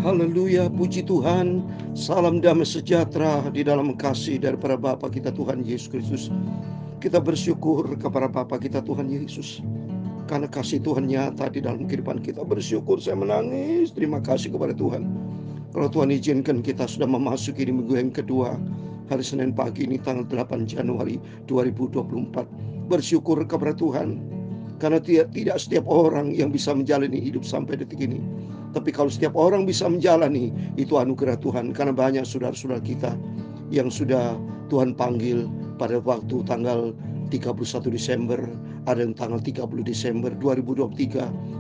Haleluya, puji Tuhan. Salam damai sejahtera di dalam kasih daripada Bapa kita Tuhan Yesus Kristus. Kita bersyukur kepada Bapa kita Tuhan Yesus, karena kasih Tuhan nyata di dalam kehidupan kita. Bersyukur, saya menangis. Terima kasih kepada Tuhan. Kalau Tuhan izinkan, kita sudah memasuki di minggu yang kedua, hari Senin pagi ini tanggal 8 Januari 2024. Bersyukur kepada Tuhan, karena tidak setiap orang yang bisa menjalani hidup sampai detik ini. Tapi kalau setiap orang bisa menjalani, itu anugerah Tuhan. Karena banyak saudara-saudara kita yang sudah Tuhan panggil pada waktu tanggal 31 Desember, ada yang tanggal 30 Desember 2023.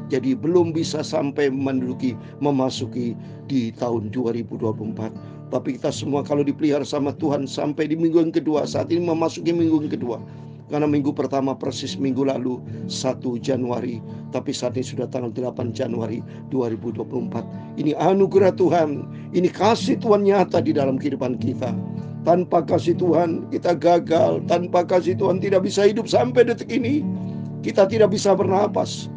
Jadi belum bisa sampai memasuki di tahun 2024. Tapi kita semua kalau dipelihara sama Tuhan sampai di minggu yang kedua, saat ini memasuki minggu yang kedua. Karena minggu pertama persis minggu lalu 1 Januari, tapi saat ini sudah tanggal 8 Januari 2024. Ini anugerah Tuhan, ini kasih Tuhan nyata di dalam kehidupan kita. Tanpa kasih Tuhan kita gagal, tanpa kasih Tuhan tidak bisa hidup sampai detik ini. Kita tidak bisa bernapas.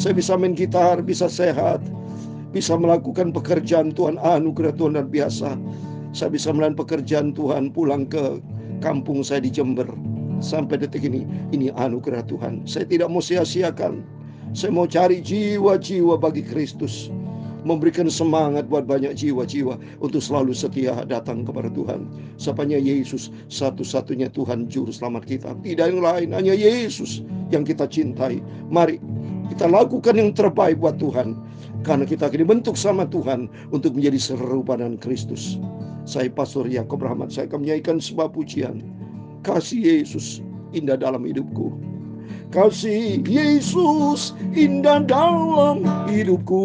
Saya bisa main gitar, bisa sehat, bisa melakukan pekerjaan Tuhan, anugerah Tuhan dan biasa. Saya bisa melakukan pekerjaan Tuhan, pulang ke kampung saya di Jember. Sampai detik ini anugerah Tuhan. Saya tidak mau sia-siakan. Saya mau cari jiwa-jiwa bagi Kristus, memberikan semangat buat banyak jiwa-jiwa untuk selalu setia datang kepada Tuhan. Sapanya Yesus satu-satunya Tuhan juru selamat kita, tidak yang lain, hanya Yesus yang kita cintai. Mari kita lakukan yang terbaik buat Tuhan, karena kita akan dibentuk sama Tuhan untuk menjadi serupa dengan Kristus. Saya Pastor Yakob Rahmat, saya akan menyanyikan sebuah pujian. Kasih Yesus indah dalam hidupku. Kasih Yesus indah dalam hidupku,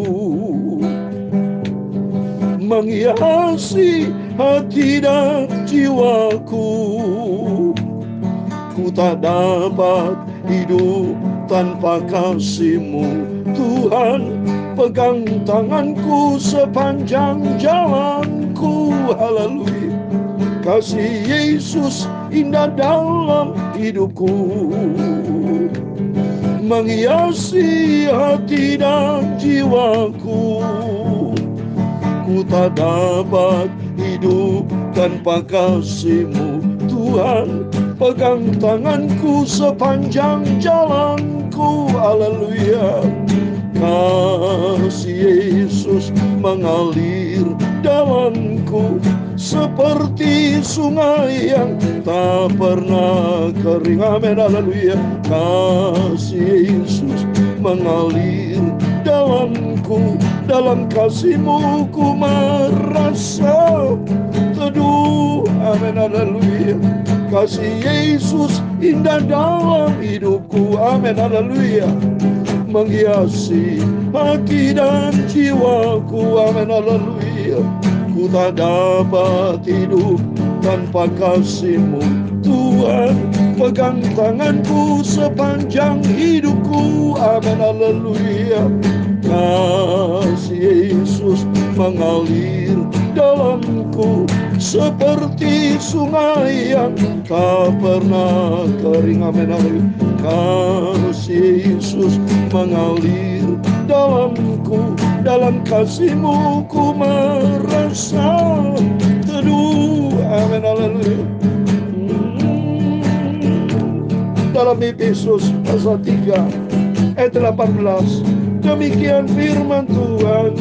menghiasi hati dan jiwaku. Ku tak dapat hidup tanpa kasih-Mu, Tuhan. Pegang tanganku sepanjang jalanku. Haleluya. Kasih Yesus indah dalam hidupku, menghiasi hati dan jiwaku. Ku tak dapat hidup tanpa kasih-Mu, Tuhan. Pegang tanganku sepanjang jalanku. Haleluya. Kasih Yesus mengalir dalamku seperti sungai yang tak pernah kering. Amin, haleluya. Kasih Yesus mengalir dalamku, dalam kasih-Mu ku merasa teduh. Amin, haleluya. Kasih Yesus indah dalam hidupku. Amin, haleluya. Menghiasi hati dan jiwaku. Amin, haleluya. Ku tak dapat hidup tanpa kasih-Mu, Tuhan. Pegang tanganku sepanjang hidupku. Amin, haleluya. Kasih Yesus mengalir dalamku seperti sungai yang tak pernah kering. Amin, haleluya. Kasih Yesus mengalir dalamku, dalam kasih-Mu ku merasa teduh. Amin, haleluya. Dalam Efesus pasal 3 ayat 18, demikian firman Tuhan.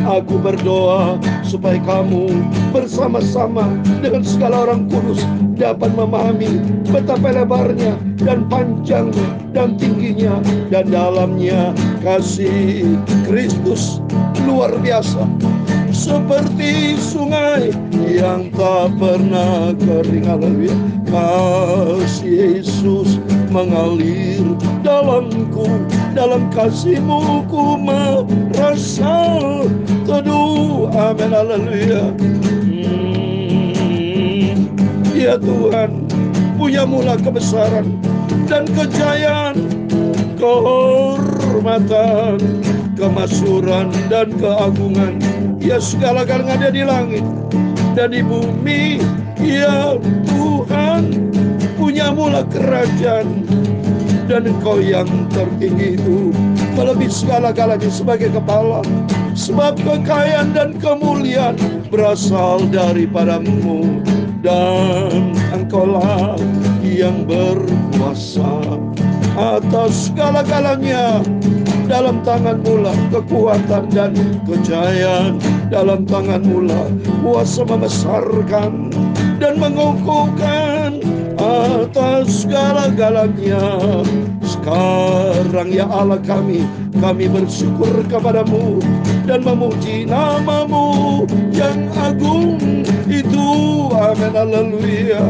Aku berdoa supaya kamu bersama-sama dengan segala orang kudus dapat memahami betapa lebarnya dan panjangnya dan tingginya dan dalamnya kasih Kristus luar biasa, seperti sungai yang tak pernah kering. Haleluya. Kasih Yesus mengalir dalamku, dalam kasih-Mu ku merasa teduh. Amin, haleluya. Ya Tuhan, punya-Mu lah kebesaran dan kejayaan, kehormatan, kemasyhuran dan keagungan. Ya segala-galanya ada di langit dan di bumi. Ya Tuhan, punya-Mu lah kerajaan, dan Engkau yang tertinggi itu melebihi segala-galanya sebagai kepala. Sebab kekayaan dan kemuliaan berasal daripadamu, dan Engkaulah yang berkuasa atas segala-galanya. Dalam tangan-Mu lah kekuatan dan kejayaan, dalam tangan-Mu lah kuasa membesarkan dan mengukuhkan atas segala-galanya. Sekarang ya Allah kami bersyukur kepadamu dan memuji nama-Mu yang agung itu. Amin, haleluya.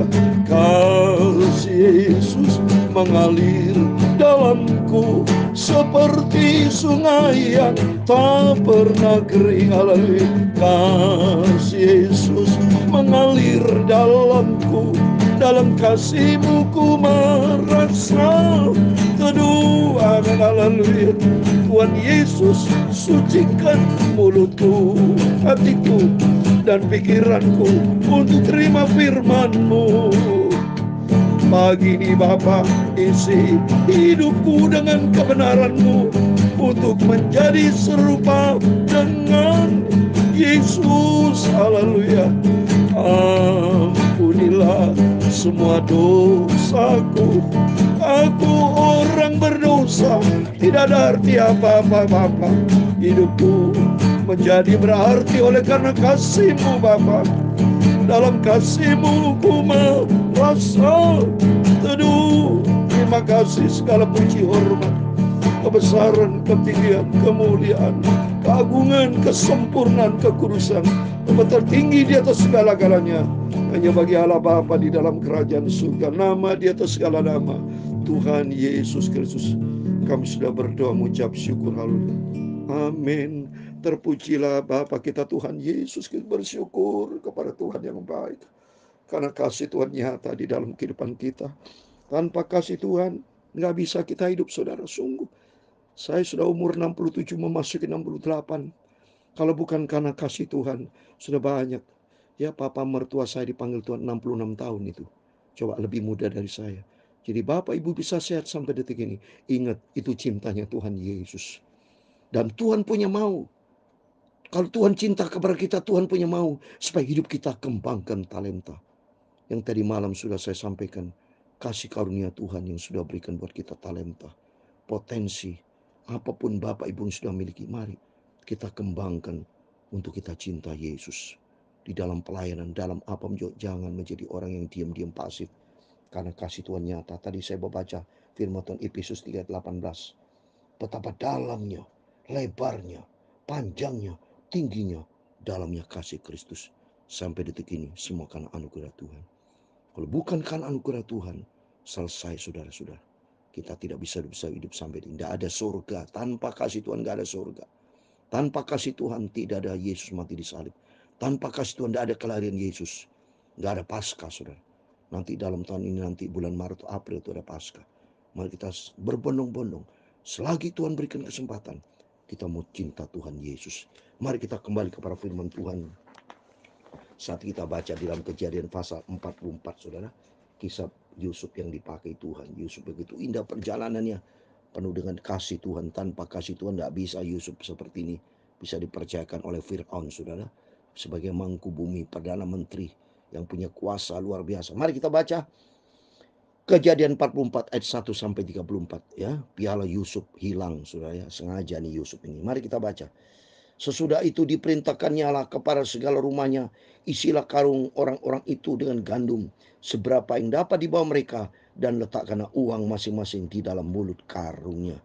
Kasih Yesus mengalir dalamku seperti sungai yang tak pernah kering. Haleluya. Kasih Yesus mengalir dalamku, dalam kasih-Mu ku merasa teduh. Amin, haleluya. Tuhan Yesus, sucikan mulutku, hatiku, dan pikiranku untuk terima firman-Mu. Pagi ini Bapa, isi hidupku dengan kebenaran-Mu untuk menjadi serupa dengan Yesus. Haleluya. Ampunilah semua dosaku. Aku orang berdosa, tidak ada arti apa-apa Bapa. Hidupku menjadi berarti oleh karena kasih-Mu Bapa. Dalam kasih-Mu ku merasa teduh. Terima kasih, segala puji hormat, kebesaran, ketinggian, kemuliaan, keagungan, kesempurnaan, kekudusan tertinggi di atas segala-galanya hanya bagi Allah Bapa di dalam kerajaan surga. Nama di atas segala nama, Tuhan Yesus Kristus. Kami sudah berdoa mengucap syukur. Haleluya. Amin. Terpujilah Bapa kita Tuhan Yesus. Kita bersyukur kepada Tuhan yang baik, karena kasih Tuhan nyata di dalam kehidupan kita. Tanpa kasih Tuhan nggak bisa kita hidup, saudara. Sungguh saya sudah umur 67 memasuki 68. Kalau bukan karena kasih Tuhan, sudah banyak. Ya, papa mertua saya dipanggil Tuhan 66 tahun itu. Coba lebih muda dari saya. Jadi Bapak Ibu bisa sehat sampai detik ini. Ingat, itu cintanya Tuhan Yesus. Dan Tuhan punya mau. Kalau Tuhan cinta kepada kita, Tuhan punya mau supaya hidup kita kembangkan talenta. Yang tadi malam sudah saya sampaikan, kasih karunia Tuhan yang sudah berikan buat kita talenta, potensi, apapun Bapak Ibu yang sudah miliki, mari kita kembangkan untuk kita cinta Yesus. Di dalam pelayanan, dalam apa juga, jangan menjadi orang yang diam-diam pasif. Karena kasih Tuhan nyata. Tadi saya baca firman Tuhan Efesus 3:18. Betapa dalamnya, lebarnya, panjangnya, tingginya, dalamnya kasih Kristus. Sampai detik ini semua karena anugerah Tuhan. Kalau bukan karena anugerah Tuhan, selesai saudara-saudara. Kita tidak bisa hidup sampai ini. Tidak ada surga. Tanpa kasih Tuhan tidak ada surga. Tanpa kasih Tuhan tidak ada Yesus mati di salib. Tanpa kasih Tuhan tidak ada kelahiran Yesus. Tidak ada Paskah, saudara. Nanti dalam tahun ini, nanti bulan Maret atau April itu ada Paskah. Mari kita berbondong-bondong. Selagi Tuhan berikan kesempatan, kita mau cinta Tuhan Yesus. Mari kita kembali kepada firman Tuhan. Saat kita baca dalam Kejadian pasal 44, saudara. Kisah Yusuf yang dipakai Tuhan. Yusuf begitu indah perjalanannya, penuh dengan kasih Tuhan. Tanpa kasih Tuhan tidak bisa Yusuf seperti ini bisa dipercayakan oleh Fir'aun, saudara. Sebagai mangku bumi, Perdana Menteri yang punya kuasa luar biasa. Mari kita baca Kejadian 44 ayat 1 sampai 34 ya. Piala Yusuf hilang, saudara ya. Sengaja nih Yusuf ini. Mari kita baca. Sesudah itu diperintahkannya Allah kepada segala rumahnya, isilah karung orang-orang itu dengan gandum seberapa yang dapat dibawa mereka, dan letakkanlah uang masing-masing di dalam mulut karungnya.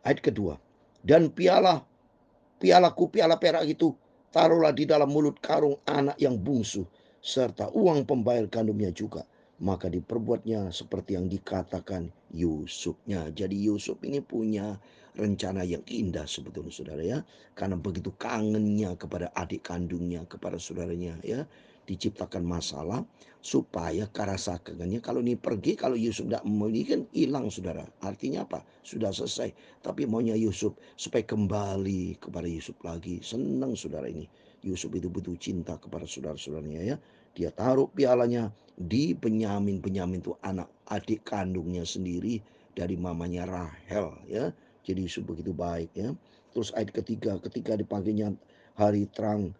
Ayat kedua. Dan pialaku piala perak itu taruhlah di dalam mulut karung anak yang bungsu, serta uang pembayar gandumnya juga. Maka diperbuatnya seperti yang dikatakan Yusufnya. Jadi Yusuf ini punya rencana yang indah sebetulnya, saudara ya. Karena begitu kangennya kepada adik kandungnya, kepada saudaranya ya. Diciptakan masalah supaya karasa kangennya. Kalau ini pergi, kalau Yusuf tidak mau, ini kan hilang, saudara. Artinya apa? Sudah selesai. Tapi maunya Yusuf supaya kembali kepada Yusuf lagi. Senang saudara ini. Yusuf itu butuh cinta kepada saudara-saudaranya ya. Dia taruh pialanya di Benyamin. Benyamin itu anak adik kandungnya sendiri dari mamanya Rahel ya. Jadi Yusuf begitu baik ya. Terus ayat ketiga, ketika di paginya hari terang,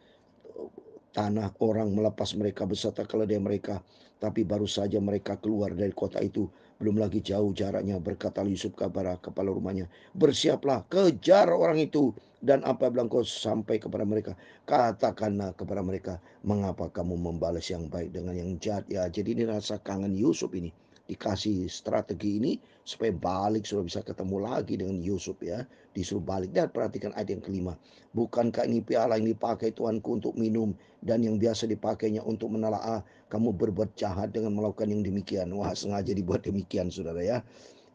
tanah orang melepas mereka beserta keledai mereka. Tapi baru saja mereka keluar dari kota itu, belum lagi jauh jaraknya, berkata Yusuf kepada kepala rumahnya, bersiaplah, kejar orang itu. Dan apabila engkau sampai kepada mereka, katakanlah kepada mereka, mengapa kamu membalas yang baik dengan yang jahat. Ya, jadi ini rasa kangen Yusuf ini. Dikasih strategi ini supaya balik, sudah bisa ketemu lagi dengan Yusuf ya. Disuruh balik. Dan perhatikan ayat yang kelima. Bukankah ini piala yang dipakai Tuanku untuk minum, dan yang biasa dipakainya untuk menelaah? Kamu berbuat jahat dengan melakukan yang demikian. Wah, sengaja dibuat demikian, saudara ya.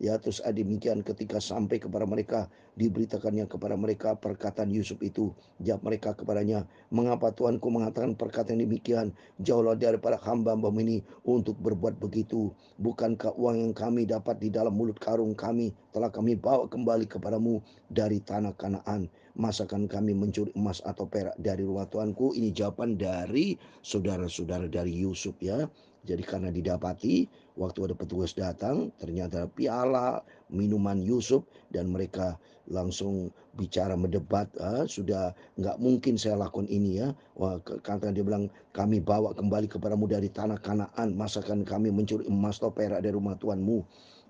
Ya, terus demikian ketika sampai kepada mereka, diberitakannya kepada mereka perkataan Yusuf itu. Jawab mereka kepadanya, mengapa Tuanku mengatakan perkataan demikian? Jauhlah daripada hamba-Mu ini untuk berbuat begitu. Bukankah uang yang kami dapat di dalam mulut karung kami telah kami bawa kembali kepadamu dari tanah Kanaan? Masakan kami mencuri emas atau perak dari rumah Tuanku? Ini jawaban dari saudara-saudara dari Yusuf ya. Jadi karena didapati, waktu ada petugas datang, ternyata piala minuman Yusuf, dan mereka langsung bicara mendebat, sudah nggak mungkin saya lakukan ini ya. Wah, karena dia bilang, kami bawa kembali kepadamu dari tanah Kanaan, masakan kami mencuri emas atau perak dari rumah Tuanmu?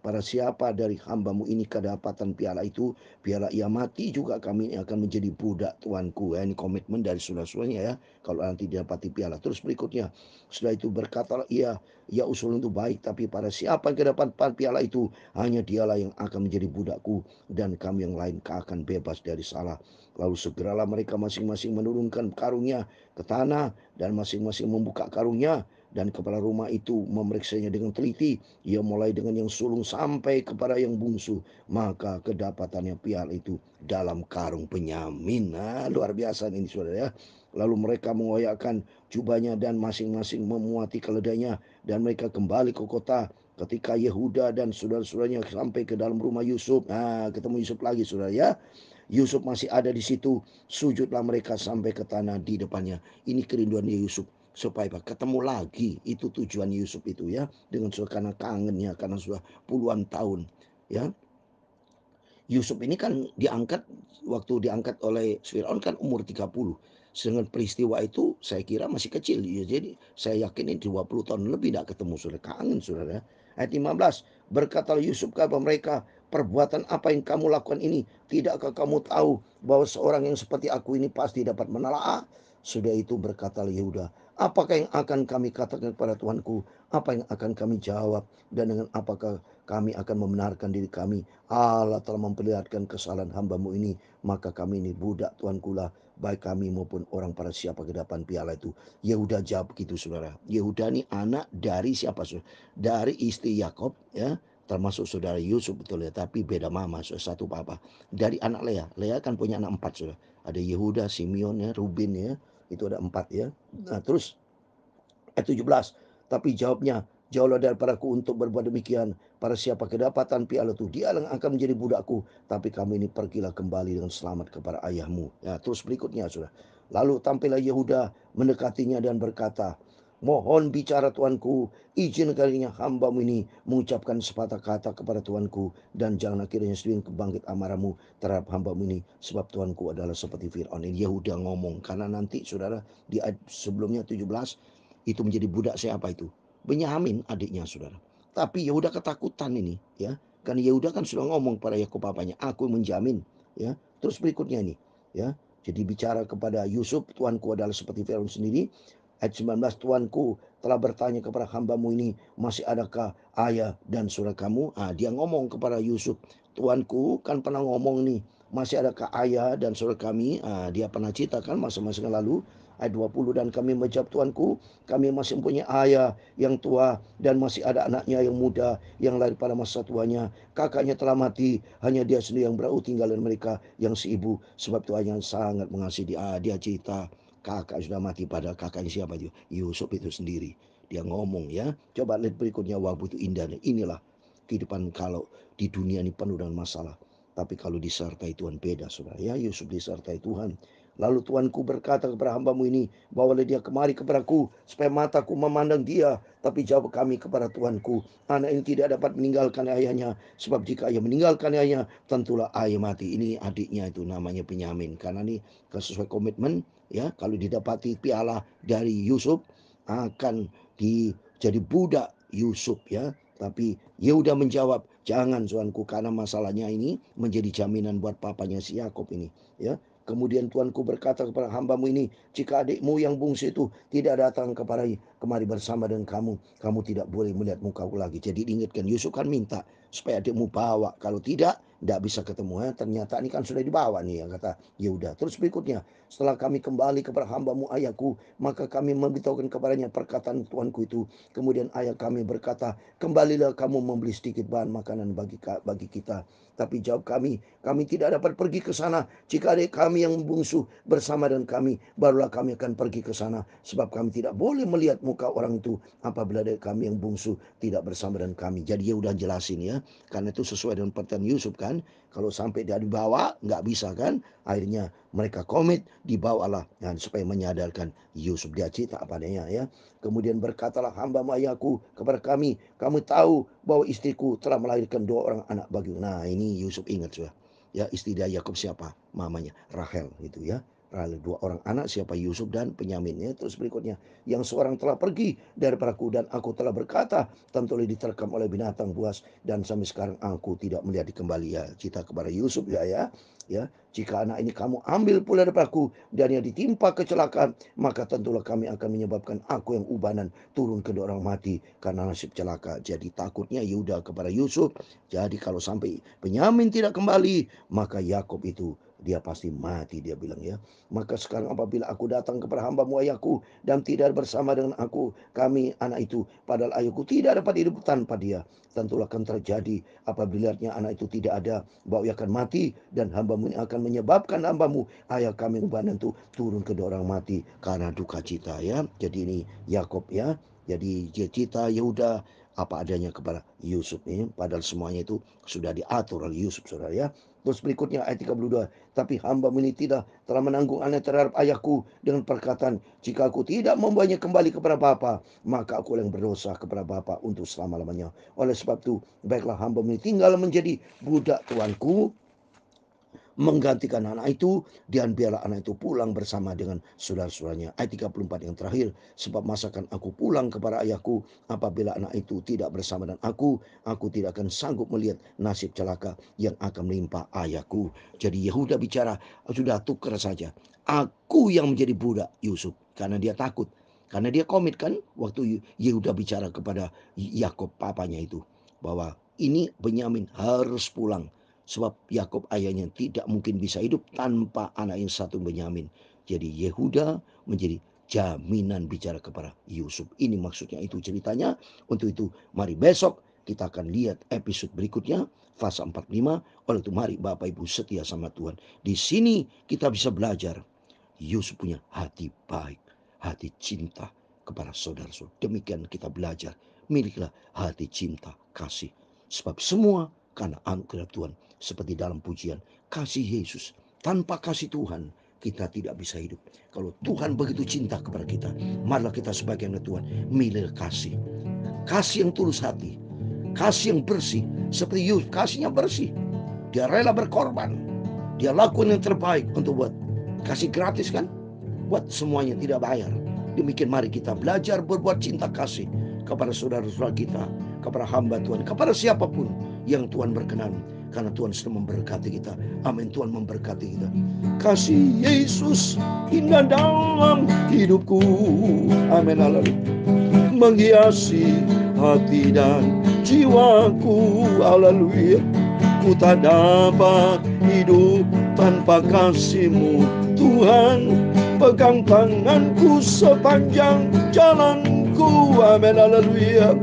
Pada siapa dari hambamu ini kedapatan piala itu, piala ia mati juga kami akan menjadi budak tuanku. Ya, ini komitmen dari saudara-saudaranya ya, kalau nanti didapati piala. Terus berikutnya, setelah itu berkatalah ia, ya usul itu baik, tapi pada siapa yang kedapatan piala itu, hanya dialah yang akan menjadi budakku, dan kami yang lain akan bebas dari salah. Lalu segeralah mereka masing-masing menurunkan karungnya ke tanah, dan masing-masing membuka karungnya, dan kepala rumah itu memeriksanya dengan teliti. Ia mulai dengan yang sulung sampai kepada yang bungsu, maka kedapatannya piala itu dalam karung penyamin. Nah, luar biasa ini saudara ya. Lalu mereka mengoyakkan jubahnya dan masing-masing memuati keledainya, dan mereka kembali ke kota. Ketika Yehuda dan saudara-saudaranya sampai ke dalam rumah Yusuf, nah ketemu Yusuf lagi saudara ya. Yusuf masih ada di situ. Sujudlah mereka sampai ke tanah di depannya. Ini kerinduan Yusuf, supaya ketemu lagi. Itu tujuan Yusuf itu ya, dengan karena kangennya, karena sudah puluhan tahun ya. Yusuf ini kan diangkat, waktu diangkat oleh Firaun kan umur 30. Dengan peristiwa itu saya kira masih kecil ya. Jadi saya yakin ini 20 tahun lebih tidak ketemu, sudah kangen saudara. Ayat 15, berkata Yusuf kepada mereka, perbuatan apa yang kamu lakukan ini? Tidakkah kamu tahu bahwa seorang yang seperti aku ini pasti dapat menelaah? Sudah itu berkata Yehuda, apakah yang akan kami katakan kepada Tuanku? Apa yang akan kami jawab? Dan dengan apakah kami akan membenarkan diri kami? Allah telah memperlihatkan kesalahan hambamu ini, maka kami ini budak Tuanku lah, baik kami maupun orang pada siapa kedapan piala itu. Yehuda jawab begitu saudara. Yehuda ini anak dari siapa saudara? Dari istri Yakob ya, termasuk saudara Yusuf betul ya, tapi beda mama, saudara, satu papa. Dari anak Lea. Lea kan punya anak 4 saudara. Ada Yehuda, Simeon ya, Ruben ya, itu ada 4 ya. Nah terus ayat 17, tapi jawabnya, jauhlah daripadaku untuk berbuat demikian. Pada siapa kedapatan piala itu, dia yang akan menjadi budakku. Tapi kamu ini pergilah kembali dengan selamat kepada ayahmu. Ya, terus berikutnya sudah. Lalu tampillah Yehuda mendekatinya dan berkata, mohon bicara tuanku, izin kalinya hambamu ini mengucapkan sepatah kata kepada tuanku, dan jangan akhirnya sering kebangkit amarahmu terhadap hambamu ini, sebab tuanku adalah seperti Fir'aun. Ini Yehuda ngomong, karena nanti saudara di ayat sebelumnya 17, itu menjadi budak siapa itu? Benyamin, adiknya saudara. Tapi Yehuda ketakutan ini ya, karena Yehuda kan sudah ngomong pada Yakub papanya, aku menjamin ya. Terus berikutnya ini ya, jadi bicara kepada Yusuf, tuanku adalah seperti Firaun sendiri. Ayat 19, tuanku telah bertanya kepada hambamu ini, masih adakah ayah dan saudara kamu? Dia ngomong kepada Yusuf, tuanku kan pernah ngomong nih, masih adakah ayah dan saudara kami? Dia pernah ceritakan masa-masa yang lalu. Ayat 20, dan kami menjawab, tuanku, kami masih mempunyai ayah yang tua, dan masih ada anaknya yang muda yang lahir pada masa tuanya. Kakaknya telah mati, hanya dia sendiri yang berau tinggal dengan mereka yang seibu, sebab tuanya sangat mengasihi dia. Dia cerita kakak sudah mati, pada kakaknya siapa itu? Yusuf itu sendiri. Dia ngomong ya. Coba lihat berikutnya, wah begitu indahnya. Inilah kehidupan kalau di dunia ini penuh dengan masalah. Tapi kalau disertai Tuhan beda saudara ya. Yusuf disertai Tuhan. Lalu tuanku berkata kepada hambamu ini, bawalah dia kemari kepadaku, supaya mataku memandang dia. Tapi jawab kami kepada tuanku, anak ini tidak dapat meninggalkan ayahnya, sebab jika ayah meninggalkan ayahnya, tentulah ayah mati. Ini adiknya itu namanya Benyamin, karena ini sesuai komitmen ya, kalau didapati piala dari Yusuf akan jadi budak Yusuf ya. Tapi Yehuda menjawab, jangan tuanku, karena masalahnya ini menjadi jaminan buat papanya si Yakob ini ya. Kemudian tuanku berkata kepada hambamu ini, jika adikmu yang bungsu itu tidak datang kemari bersama dengan kamu, kamu tidak boleh melihat mukaku lagi. Jadi diingatkan, Yusuf kan minta supaya adikmu bawa, kalau tidak bisa ketemu. Ternyata ini kan sudah dibawa nih, yang kata Yehuda. Terus berikutnya, setelah kami kembali kepada hambamu ayahku, maka kami memberitahukan kepadanya perkataan tuanku itu. Kemudian ayah kami berkata, kembalilah kamu membeli sedikit bahan makanan bagi kita. Tapi jawab kami tidak dapat pergi ke sana. Jika adik kami yang bungsu bersama dengan kami, barulah kami akan pergi ke sana. Sebab kami tidak boleh melihat muka orang itu apabila adik kami yang bungsu tidak bersama dengan kami. Jadi dia udah jelasin ya. Karena itu sesuai dengan pertanyaan Yusuf kan. Kalau sampai dia dibawa, nggak bisa kan. Akhirnya mereka komit, dibawalah. Dan supaya menyadarkan Yusuf, dia cerita apa adanya ya. Kemudian berkatalah hamba ayahku kepada kami, kamu tahu bahwa istriku telah melahirkan 2 orang anak bagiku. Nah ini Yusuf ingat sudah. Ya, istri dia Yakub siapa? Mamanya Rahel gitu ya. Rahel 2 orang anak, siapa? Yusuf dan Benyamin ya. Terus berikutnya, yang seorang telah pergi daripadaku dan aku telah berkata, tentu diterkam oleh binatang buas, dan sampai sekarang aku tidak melihat kembali. Ya, cerita kepada Yusuf ya. Jika anak ini kamu ambil pula daripadaku dan ia ditimpa kecelakaan, maka tentulah kami akan menyebabkan aku yang ubanan turun ke orang mati karena nasib celaka. Jadi takutnya Yehuda kepada Yusuf. Jadi kalau sampai Benyamin tidak kembali, maka Yakob itu dia pasti mati, dia bilang ya. Maka sekarang apabila aku datang kepada hambamu ayahku dan tidak bersama dengan kami anak itu, padahal ayahku tidak dapat hidup tanpa dia, tentulah akan terjadi apabila anak itu tidak ada, bahwa ia akan mati, dan hambamu ini akan menyebabkan hambamu ayah kami ubanan itu turun ke orang mati karena duka cita ya. Jadi ini Yakob ya. Jadi dia cita Yehuda apa adanya kepada Yusuf ini, padahal semuanya itu sudah diatur oleh Yusuf saudara ya. Terus berikutnya ayat 32, tapi hamba ini tidak telah menanggung anak terhadap ayahku dengan perkataan, jika aku tidak membawanya kembali kepada bapa, maka aku yang berdosa kepada bapa untuk selama-lamanya. Oleh sebab itu baiklah hamba ini tinggal menjadi budak tuanku, menggantikan anak itu, dan biarlah anak itu pulang bersama dengan saudara-saudaranya. Ayat 34 yang terakhir, sebab masakan aku pulang kepada ayahku, apabila anak itu tidak bersama dengan aku tidak akan sanggup melihat nasib celaka yang akan menimpa ayahku. Jadi Yehuda bicara, sudah tukar saja, aku yang menjadi budak Yusuf, karena dia takut. Karena dia komit kan, waktu Yehuda bicara kepada Yakob papanya itu, bahwa ini Benyamin harus pulang. Sebab Yakob ayahnya tidak mungkin bisa hidup tanpa anak yang satu Benyamin. Jadi Yehuda menjadi jaminan bicara kepada Yusuf. Ini maksudnya itu ceritanya. Untuk itu mari besok kita akan lihat episode berikutnya, fase 45. Oleh itu mari Bapak Ibu setia sama Tuhan. Di sini kita bisa belajar Yusuf punya hati baik, hati cinta kepada saudara-saudara. Demikian kita belajar, miliklah hati cinta kasih. Sebab semua karena anugerah Tuhan. Seperti dalam pujian, kasih Yesus. Tanpa kasih Tuhan kita tidak bisa hidup. Kalau Tuhan begitu cinta kepada kita, marilah kita sebagai anak Tuhan milik kasih. Kasih yang tulus hati, kasih yang bersih. Seperti Yusuf, kasihnya bersih. Dia rela berkorban, dia lakukan yang terbaik untuk buat kasih gratis kan, buat semuanya tidak bayar. Demikian mari kita belajar berbuat cinta kasih kepada saudara-saudara kita, kepada hamba Tuhan, kepada siapapun yang Tuhan berkenan. Karena Tuhan sudah memberkati kita. Amin. Tuhan memberkati kita. Kasih Yesus indah dalam hidupku. Amin. Haleluya. Menghiasi hati dan jiwaku. Haleluya. Ku tak dapat hidup tanpa kasih-Mu Tuhan. Pegang tanganku sepanjang jalanku. Amin. Haleluya.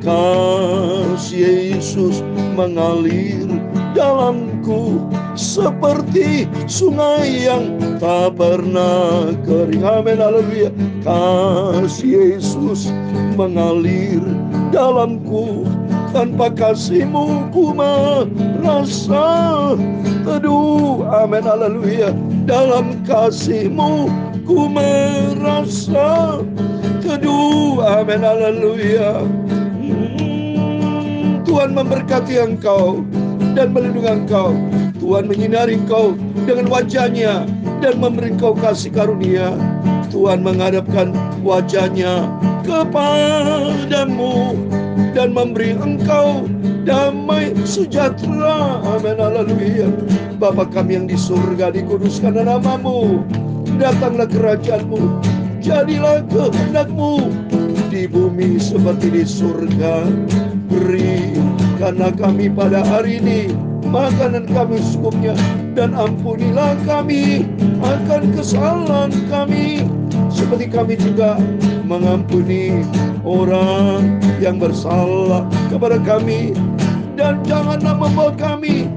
Kasih Yesus mengalir dalamku seperti sungai yang tak pernah kering. Amin. Haleluya. Kasih Yesus mengalir dalamku. Tanpa kasih-Mu ku merasa teduh. Amin. Haleluya. dalam kasih-Mu ku merasa teduh. Amin, haleluya. Tuhan memberkati engkau dan melindungi engkau. Tuhan menyinari engkau dengan wajah-Nya dan memberi engkau kasih karunia. Tuhan menghadapkan wajah-Nya kepadamu dan memberi engkau damai sejahtera. Amin, haleluya. Bapa kami yang di surga, dikuduskan nama-Mu. Datanglah kerajaan-Mu, jadilah kehendak-Mu di bumi seperti di surga. Beri karena kami pada hari ini makanan kami secukupnya, dan ampunilah kami akan kesalahan kami, seperti kami juga mengampuni orang yang bersalah kepada kami. Dan janganlah membawa kami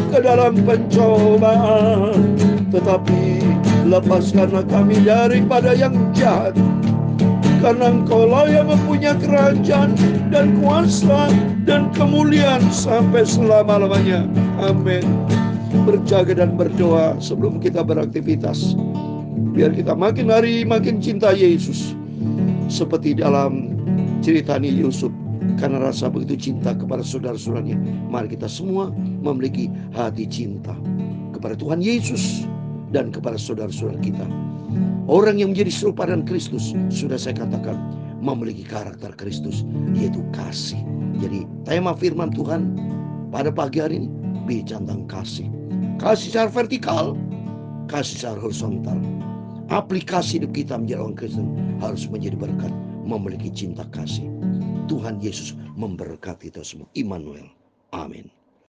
ke dalam pencobaan, tetapi lepaskanlah kami daripada yang jahat. Karena Engkaulah yang mempunyai kerajaan dan kuasa dan kemuliaan sampai selama-lamanya. Amin. Berjaga dan berdoa sebelum kita beraktivitas, biar kita makin hari makin cinta Yesus, seperti dalam cerita Nabi Yusuf. Karena rasa begitu cinta kepada saudara-saudaranya, mari kita semua memiliki hati cinta kepada Tuhan Yesus dan kepada saudara-saudara kita. Orang yang menjadi serupa dengan Kristus, sudah saya katakan, memiliki karakter Kristus, yaitu kasih. Jadi tema firman Tuhan pada pagi hari ini bicara tentang kasih. Kasih secara vertikal, kasih secara horizontal. Aplikasi hidup kita menjadi orang Kristen harus menjadi berkat, memiliki cinta kasih. Tuhan Yesus memberkati kita semua. Immanuel. Amin.